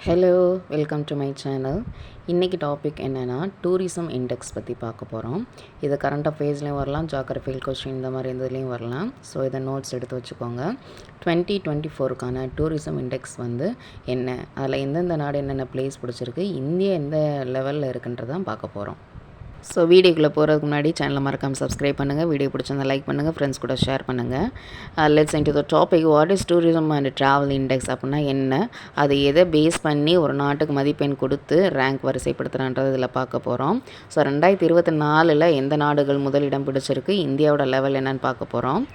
Hello, welcome to my channel. இன்றைக்கி topic என்னென்னா tourism index பற்றி பார்க்க போகிறோம். இது கரண்ட் அஃபேர்ஸ்லேயும் வரலாம், ஜாகிரபிக்கல் கொஸ்டின் இந்த மாதிரி இதுலேயும் வரலாம். ஸோ இதை நோட்ஸ் எடுத்து வச்சுக்கோங்க. 2024க்கான டூரிசம் இண்டெக்ஸ் என்ன, அதில் எந்தெந்த நாடு என்னென்ன பிளேஸ் பிடிச்சிருக்கு, இந்தியா எந்த லெவலில் இருக்குன்றதான் பார்க்க போகிறோம். ஸோ வீடியோக்குள்ளே போகிறதுக்கு முன்னாடி சேனலை மறக்காமல் சப்ஸ்கிரைப் பண்ணுங்கள். வீடியோ பிடிச்சிருந்தா லைக் பண்ணுங்கள், ஃப்ரெண்ட்ஸ் கூட ஷேர் பண்ணுங்கள். Let's into the topic. What is tourism and travel index அப்படின்னா என்ன, அது எதை பேஸ் பண்ணி ஒரு நாட்டுக்கு மதிப்பெண் கொடுத்து ரேங்க் வரிசைப்படுத்துகிறான்றது இதில் பார்க்க போகிறோம். ஸோ 2024 எந்த நாடுகள் முதலிடம் பிடிச்சிருக்கு, இந்தியாவோட லெவல் என்னன்னு பார்க்க போகிறோம்.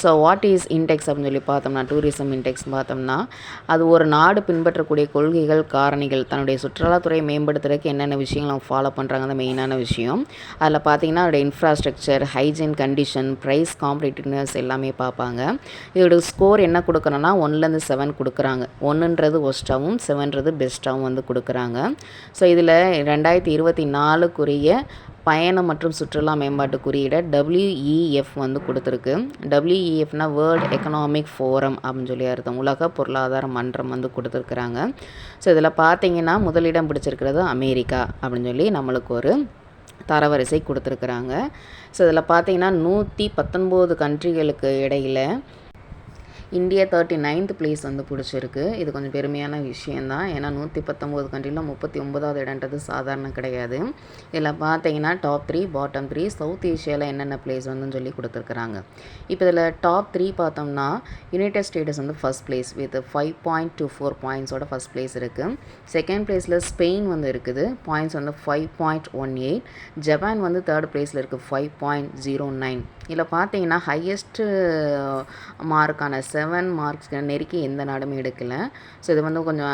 ஸோ வாட் இஸ் இண்டெக்ஸ் அப்படின்னு சொல்லி பார்த்தோம்னா, டூரிசம் இண்டெக்ஸ் பார்த்தோம்னா அது ஒரு நாடு பின்பற்றக்கூடிய கொள்கைகள், காரணிகள், தன்னுடைய சுற்றுலாத்துறையை மேம்படுத்துறதுக்கு என்னென்ன விஷயங்கள் அவங்க ஃபாலோ பண்ணுறாங்க, அந்த மெயினான விஷயம். அதில் பார்த்தீங்கன்னா அதோட infrastructure, hygiene condition, price, competitiveness எல்லாமே பார்ப்பாங்க. இதோட ஸ்கோர் என்ன கொடுக்குறோன்னா 1லேருந்து 7 கொடுக்குறாங்க. 1ன்றது ஒஸ்ட்டாகவும் 7ன்றது பெஸ்ட்டாகவும் கொடுக்குறாங்க. ஸோ இதில் 2024க்குரிய பயணம் மற்றும் சுற்றுலா மேம்பாட்டு குறியீடை WEF கொடுத்துருக்கு. WEFனா வேர்ல்டு எக்கனாமிக் ஃபோரம் அப்படின்னு சொல்லி அர்த்தம், உலக பொருளாதார மன்றம் கொடுத்துருக்குறாங்க. ஸோ இதில் பார்த்தீங்கன்னா முதலிடம் பிடிச்சிருக்கிறது அமெரிக்கா அப்படின்னு சொல்லி நம்மளுக்கு ஒரு தரவரிசை கொடுத்துருக்குறாங்க. ஸோ இதில் பார்த்தீங்கன்னா 119 கண்ட்ரிகளுக்கு இடையில் இந்தியா 39th பிளேஸ் பிடிச்சிருக்கு. இது கொஞ்சம் பெருமையான விஷயந்தான். ஏன்னா 119 கண்ட்ரியில் 39வது இடன்றது சாதாரண கிடையாது. இதில் பார்த்தீங்கன்னா டாப் 3, பாட்டம் 3, சவுத் ஏஷியாவில் என்னென்ன பிளேஸ் சொல்லி கொடுத்துருக்குறாங்க. இப்போ இதில் டாப் 3 பார்த்தோம்னா United States first place with 5.24 பாயிண்ட்ஸோட ஃபஸ்ட் பிளேஸ் இருக்குது. செகண்ட் பிளேஸில் ஸ்பெயின் இருக்குது, பாயிண்ட்ஸ் 5.18. ஜப்பான் தேர்ட் பிளேஸில் இருக்குது, 5.09. இதில் பார்த்தீங்கன்னா ஹையஸ்ட்டு மார்க்கான 7 மார்க்ஸ் நெருக்கி எந்த நாடுமே எடுக்கலை. ஸோ இது கொஞ்சம்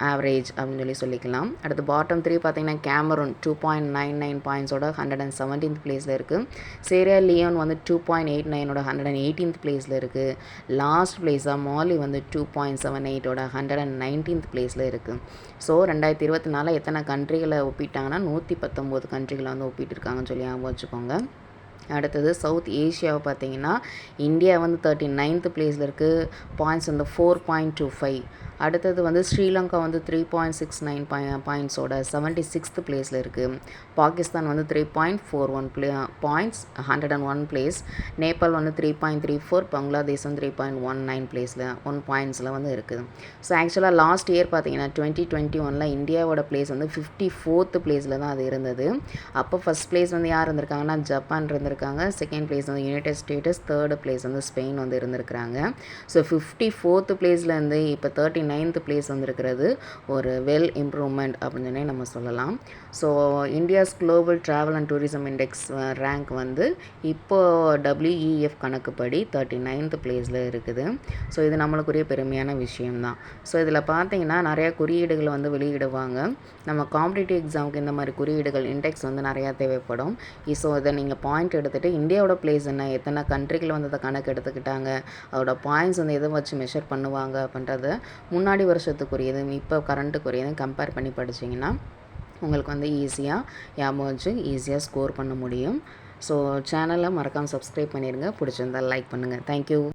ஆவரேஜ் அப்படின்னு சொல்லிக்கலாம். அடுத்து பாட்டம் 3 பார்த்தீங்கன்னா கேமரூன் 2.99 பாயிண்ட்ஸோட 117th பிளேஸில் இருக்குது. சேரியா லியோன் 2.89ஓட 118th பிளேஸில் இருக்குது. லாஸ்ட் பிளேஸாக மாலி 2.78ஓட 119th பிளேஸில் இருக்குது. ஸோ 2024 எத்தனை கண்ட்ரிகளை ஒப்பிட்டாங்கன்னா 119 கண்ட்ரிகளை ஒப்பிட்டிருக்காங்கன்னு சொல்லி ஞாபகம் வச்சுக்கோங்க. அடுத்தது சவுத் ஏஷியாவை பார்த்தீங்கன்னா இந்தியா 39th பிளேஸில் இருக்குது, பாயிண்ட்ஸ் 4.25. அடுத்தது ஸ்ரீலங்கா 3.69 பாயிண்ட்ஸோட 76th பிளேஸில் இருக்குது. Pakistan 3.41 points 101 place. நேபாள் 3.34, பங்களாதேஷ் 3.19 பிளேஸில் 1 பாயிண்ட்ஸில் இருக்குது. ஸோ ஆக்சுவலாக லாஸ்ட் இயர் பார்த்தீங்கன்னா 2021 இந்தியாவோட பிளேஸ் 54th பிளேஸில் தான் அது இருந்தது. அப்போ ஃபஸ்ட் பிளேஸ் யார் இருந்திருக்காங்கன்னா ஜப்பான் இருந்திருக்காங்க, second place United states, third place Spain இருந்திருக்கிறாங்க. ஸோ 54th பிளேஸ்லேருந்து இப்போ 39th பிளேஸ் இருக்கிறது ஒரு வெல் இம்ப்ரூவ்மெண்ட் அப்படின்னு நம்ம சொல்லலாம். So India's global travel and tourism index rank இப்போ WEF கணக்குப்படி 39th பிளேஸில் இருக்குது. ஸோ இது நம்மளுக்குரிய பெருமையான விஷயம்தான். ஸோ இதில் பார்த்தீங்கன்னா நிறையா குறியீடுகள் வெளியிடுவாங்க. நம்ம காம்படிட்டிவ் எக்ஸாமுக்கு இந்த மாதிரி குறியீடுகள் இண்டெக்ஸ் நிறையா தேவைப்படும். ஸோ இதை நீங்கள் பாயிண்ட் எடுத்துகிட்டு இந்தியாவோட பிளேஸ் என்ன, எத்தனை கண்ட்ரிகள் அதை கணக்கு எடுத்துக்கிட்டாங்க, அதோட பாயிண்ட்ஸ் எதை வச்சு மெஷர் பண்ணுவாங்க அப்படின்றத முன்னாடி வருஷத்துக்குரியது இப்போ கரண்ட்டுக்குரியது கம்பேர் பண்ணி படிச்சிங்கன்னா உங்களுக்கு ஈஸியாக ஞாபகம் வச்சு ஈஸியாக ஸ்கோர் பண்ண முடியும். ஸோ சேனலை மறக்காமல் சப்ஸ்கிரைப் பண்ணிடுங்க, பிடிச்சிருந்தால் லைக் பண்ணுங்கள். தேங்க்யூ.